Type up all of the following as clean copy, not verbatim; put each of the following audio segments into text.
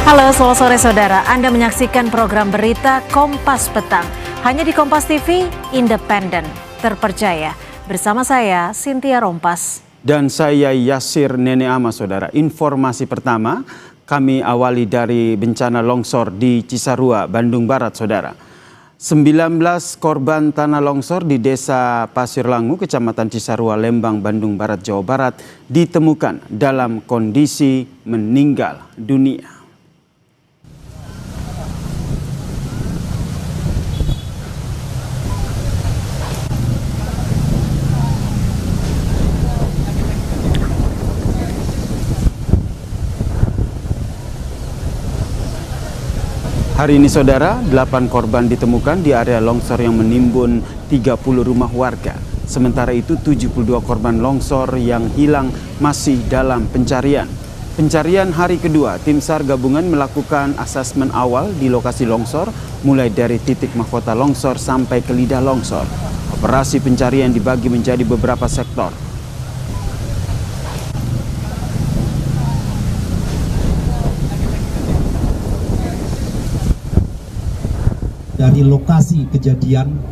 Halo, selamat sore saudara. Anda menyaksikan program berita Kompas Petang. Hanya di Kompas TV, independen, terpercaya. Bersama saya, Cynthia Rompas. Dan saya Yasir Nene Ama, saudara. Informasi pertama, kami awali dari bencana longsor di Cisarua, Bandung Barat, saudara. 19 korban tanah longsor di Desa Pasir Langu, Kecamatan Cisarua, Lembang, Bandung Barat, Jawa Barat, ditemukan dalam kondisi meninggal dunia. Hari ini saudara, 8 korban ditemukan di area longsor yang menimbun 30 rumah warga. Sementara itu 72 korban longsor yang hilang masih dalam pencarian. Pencarian hari kedua, tim SAR gabungan melakukan asesmen awal di lokasi longsor, mulai dari titik mahkota longsor sampai ke lidah longsor. Operasi pencarian dibagi menjadi beberapa sektor. Dari lokasi kejadian,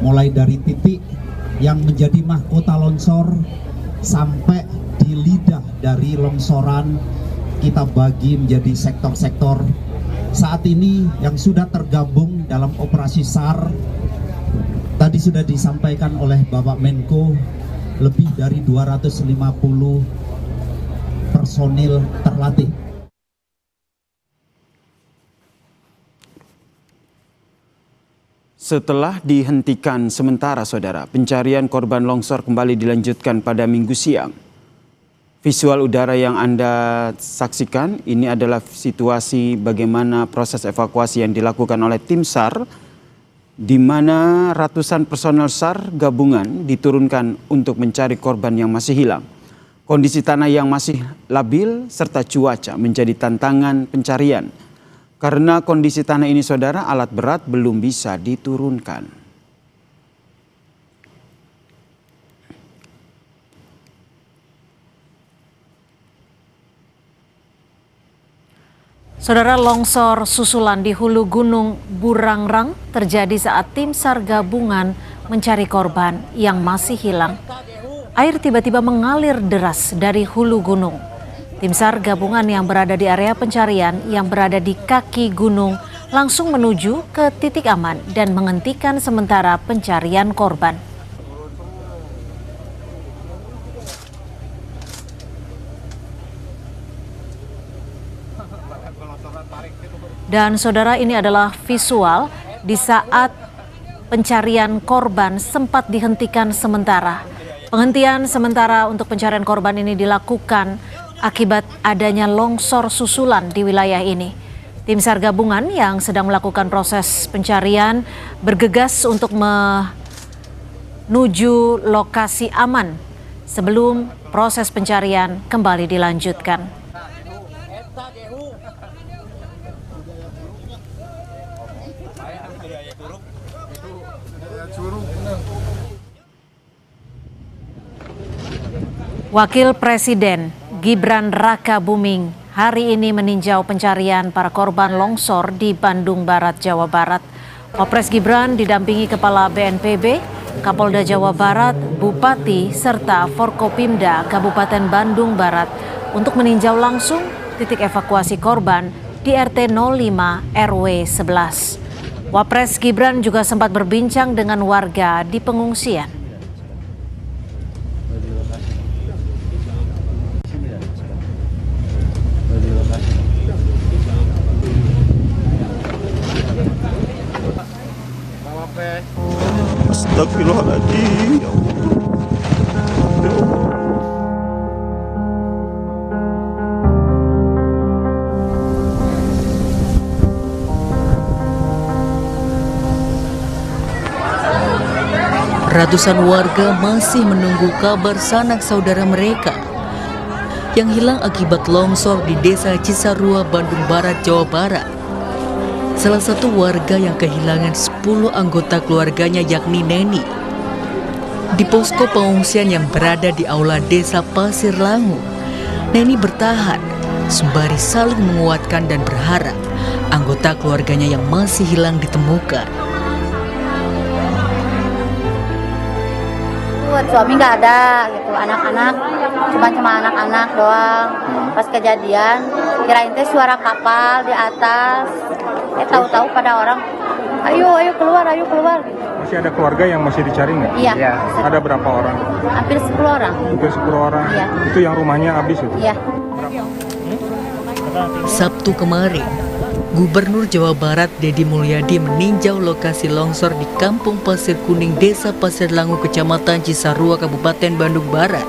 mulai dari titik yang menjadi mahkota longsor sampai di lidah dari longsoran, kita bagi menjadi sektor-sektor. Saat ini yang sudah tergabung dalam operasi SAR, tadi sudah disampaikan oleh Bapak Menko, lebih dari 250 personil terlatih. Setelah dihentikan sementara saudara, pencarian korban longsor kembali dilanjutkan pada Minggu siang. Visual udara yang Anda saksikan ini adalah situasi bagaimana proses evakuasi yang dilakukan oleh tim SAR, di mana ratusan personel SAR gabungan diturunkan untuk mencari korban yang masih hilang. Kondisi tanah yang masih labil serta cuaca menjadi tantangan pencarian. Karena kondisi tanah ini saudara, alat berat belum bisa diturunkan. Saudara, longsor susulan di hulu Gunung Burangrang terjadi saat tim SAR gabungan mencari korban yang masih hilang. Air tiba-tiba mengalir deras dari hulu gunung. Tim SAR gabungan yang berada di area pencarian yang berada di kaki gunung langsung menuju ke titik aman dan menghentikan sementara pencarian korban. Dan saudara, ini adalah visual di saat pencarian korban sempat dihentikan sementara. Penghentian sementara untuk pencarian korban ini dilakukan akibat adanya longsor susulan di wilayah ini. Tim SAR gabungan yang sedang melakukan proses pencarian bergegas untuk menuju lokasi aman sebelum proses pencarian kembali dilanjutkan. Wakil Presiden Gibran Rakabuming hari ini meninjau pencarian para korban longsor di Bandung Barat, Jawa Barat. Wapres Gibran didampingi Kepala BNPB, Kapolda Jawa Barat, Bupati, serta Forkopimda Kabupaten Bandung Barat untuk meninjau langsung titik evakuasi korban di RT 05 RW 11. Wapres Gibran juga sempat berbincang dengan warga di pengungsian. Astagfirullahaladzim, ya Allah. Ya Allah. Ratusan warga masih menunggu kabar sanak saudara mereka yang hilang akibat longsor di Desa Cisarua, Bandung Barat, Jawa Barat. Salah satu warga yang kehilangan 10 anggota keluarganya yakni Neni. Di posko pengungsian yang berada di aula Desa Pasir Langu, Neni bertahan sembari saling menguatkan dan berharap anggota keluarganya yang masih hilang ditemukan. Buat suami nggak ada gitu, anak-anak cuma anak-anak doang. Pas kejadian kirain teh suara kapal di atas, tahu-tahu pada orang ayo keluar gitu. Masih ada keluarga yang masih dicari nggak? Iya. Ada berapa orang? Hampir 10 orang. Hampir 10 orang. Iya. Itu yang rumahnya habis itu? Iya. Sabtu kemarin, Gubernur Jawa Barat Deddy Mulyadi meninjau lokasi longsor di Kampung Pasir Kuning, Desa Pasir Langu, Kecamatan Cisarua, Kabupaten Bandung Barat.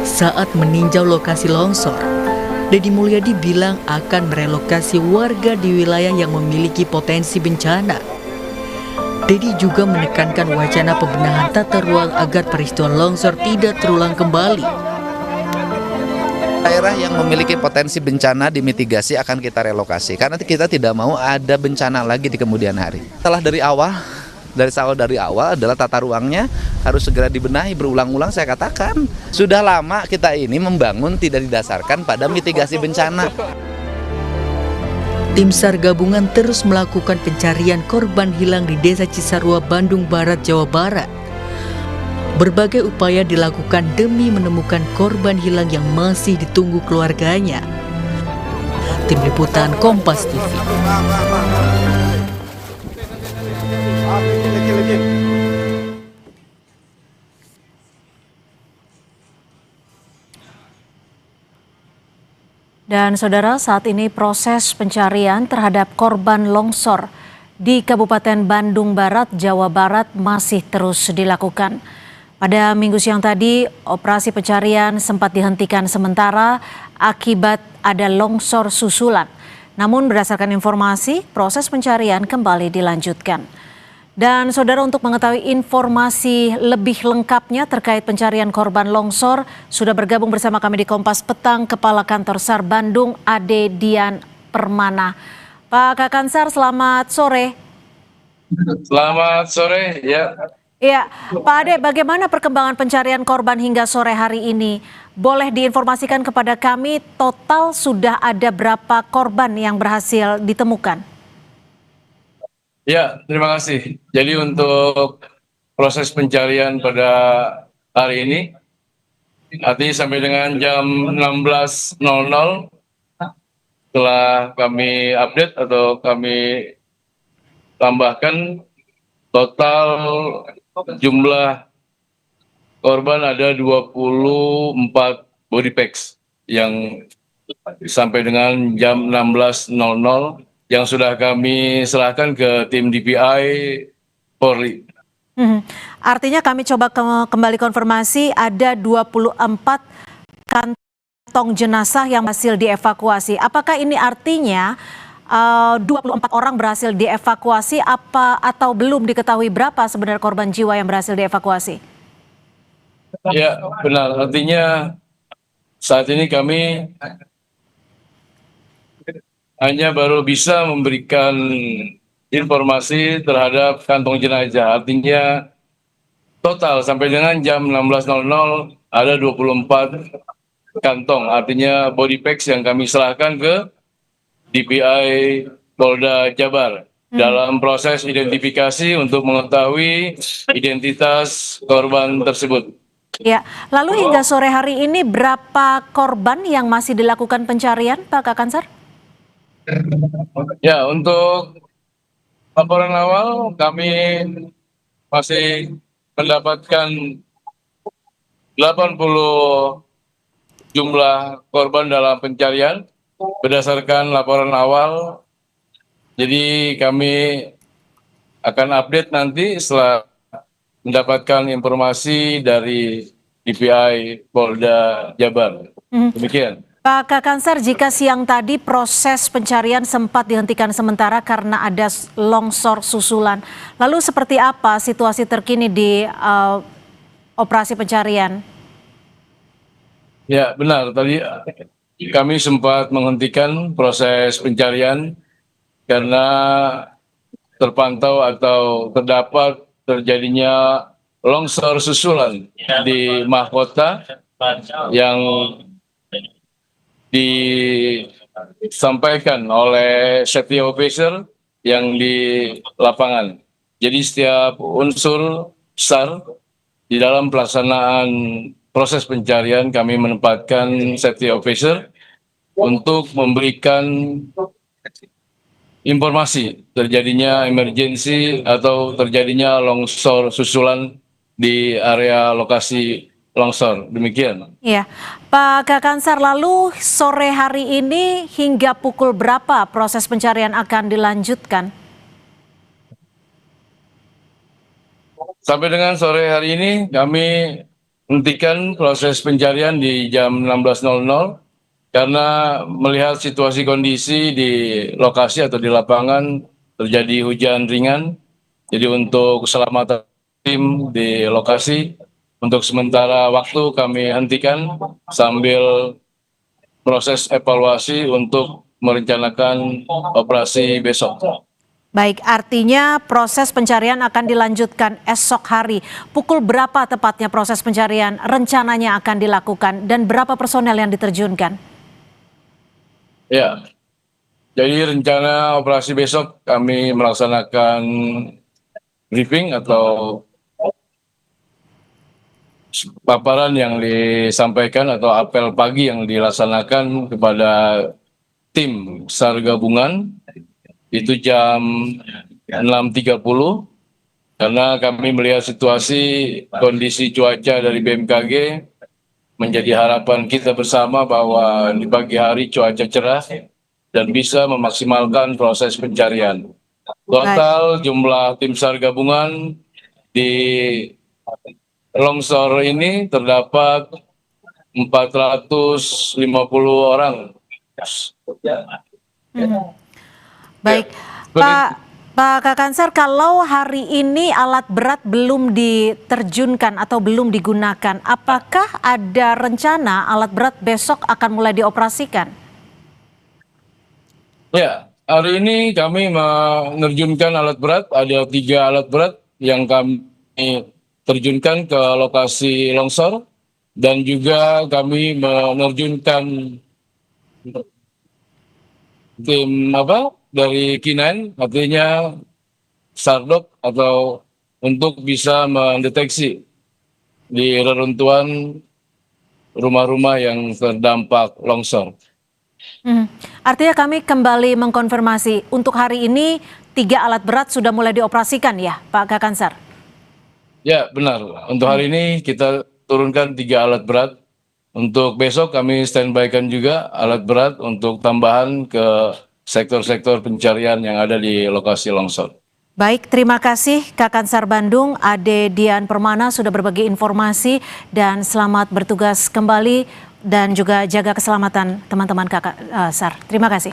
Saat meninjau lokasi longsor, Deddy Mulyadi bilang akan merelokasi warga di wilayah yang memiliki potensi bencana. Deddy juga menekankan wacana pembenahan tata ruang agar peristiwa longsor tidak terulang kembali. Daerah yang memiliki potensi bencana dimitigasi akan kita relokasi karena kita tidak mau ada bencana lagi di kemudian hari. Setelah dari awal adalah tata ruangnya harus segera dibenahi, berulang-ulang saya katakan. Sudah lama kita ini membangun tidak didasarkan pada mitigasi bencana. Tim SAR gabungan terus melakukan pencarian korban hilang di Desa Cisarua, Bandung Barat, Jawa Barat. Berbagai upaya dilakukan demi menemukan korban hilang yang masih ditunggu keluarganya. Tim Liputan Kompas TV. Dan saudara, saat ini proses pencarian terhadap korban longsor di Kabupaten Bandung Barat, Jawa Barat masih terus dilakukan. Pada minggu siang tadi, operasi pencarian sempat dihentikan sementara akibat ada longsor susulan. Namun berdasarkan informasi, proses pencarian kembali dilanjutkan. Dan saudara, untuk mengetahui informasi lebih lengkapnya terkait pencarian korban longsor, sudah bergabung bersama kami di Kompas Petang Kepala Kantor SAR Bandung, Ade Dian Permana. Pak Kakansar, selamat sore. Selamat sore, ya. Iya, Pak Ade, bagaimana perkembangan pencarian korban hingga sore hari ini? Boleh diinformasikan kepada kami total sudah ada berapa korban yang berhasil ditemukan? Ya, terima kasih. Jadi untuk proses pencarian pada hari ini, artinya sampai dengan jam 16.00 telah kami update atau kami tambahkan total jumlah korban ada 24 body packs yang sampai dengan jam 16.00 yang sudah kami serahkan ke tim DPI Polri. Artinya kami coba kembali konfirmasi ada 24 kantong jenazah yang hasil dievakuasi. Apakah ini artinya 24 orang berhasil dievakuasi atau belum diketahui berapa sebenarnya korban jiwa yang berhasil dievakuasi? Ya, benar. Artinya saat ini kami hanya baru bisa memberikan informasi terhadap kantong jenazah. Artinya total sampai dengan jam 16.00 ada 24 kantong. Artinya body packs yang kami serahkan ke DPI Polda Jabar dalam proses identifikasi untuk mengetahui identitas korban tersebut. Ya, lalu hingga sore hari ini berapa korban yang masih dilakukan pencarian, Pak Kakansar? Ya, untuk laporan awal kami masih mendapatkan 80 jumlah korban dalam pencarian berdasarkan laporan awal. Jadi kami akan update nanti setelah mendapatkan informasi dari DPI Polda Jabar. Demikian. Pak Kakansar, jika siang tadi proses pencarian sempat dihentikan sementara karena ada longsor susulan, lalu seperti apa situasi terkini di operasi pencarian? Ya, benar. Tadi kami sempat menghentikan proses pencarian karena terpantau atau terdapat terjadinya longsor susulan di mahkota yang disampaikan oleh safety officer yang di lapangan. Jadi setiap unsur SAR di dalam pelaksanaan proses pencarian kami menempatkan safety officer untuk memberikan informasi terjadinya emergensi atau terjadinya longsor susulan di area lokasi longsor. Demikian. Iya, Pak Kakansar, lalu sore hari ini hingga pukul berapa proses pencarian akan dilanjutkan? Sampai dengan sore hari ini kami hentikan proses pencarian di jam 16.00 karena melihat situasi kondisi di lokasi atau di lapangan terjadi hujan ringan. Jadi untuk keselamatan tim di lokasi untuk sementara waktu kami hentikan sambil proses evaluasi untuk merencanakan operasi besok. Baik, artinya proses pencarian akan dilanjutkan esok hari. Pukul berapa tepatnya proses pencarian rencananya akan dilakukan dan berapa personel yang diterjunkan? Ya, jadi rencana operasi besok kami melaksanakan briefing atau paparan yang disampaikan atau apel pagi yang dilaksanakan kepada tim SAR gabungan itu jam 6.30 karena kami melihat situasi kondisi cuaca dari BMKG menjadi harapan kita bersama bahwa di pagi hari cuaca cerah dan bisa memaksimalkan proses pencarian. Total jumlah tim SAR gabungan di longsor ini terdapat 450 orang. Baik, Pak Kakansar, kalau hari ini alat berat belum diterjunkan atau belum digunakan, apakah ada rencana alat berat besok akan mulai dioperasikan? Ya, hari ini kami menerjunkan alat berat, ada 3 alat berat yang kami terjunkan ke lokasi longsor dan juga kami menerjunkan tim dari K9, artinya Sardok atau untuk bisa mendeteksi di reruntuhan rumah-rumah yang terdampak longsor. Artinya kami kembali mengkonfirmasi untuk hari ini 3 alat berat sudah mulai dioperasikan ya Pak Kakansar? Ya benar, untuk hari ini kita turunkan 3 alat berat. Untuk besok kami standby-kan juga alat berat untuk tambahan ke sektor-sektor pencarian yang ada di lokasi longsor. Baik, terima kasih Kakansar Bandung, Ade Dian Permana sudah berbagi informasi dan selamat bertugas kembali dan juga jaga keselamatan teman-teman Kakansar. Terima kasih.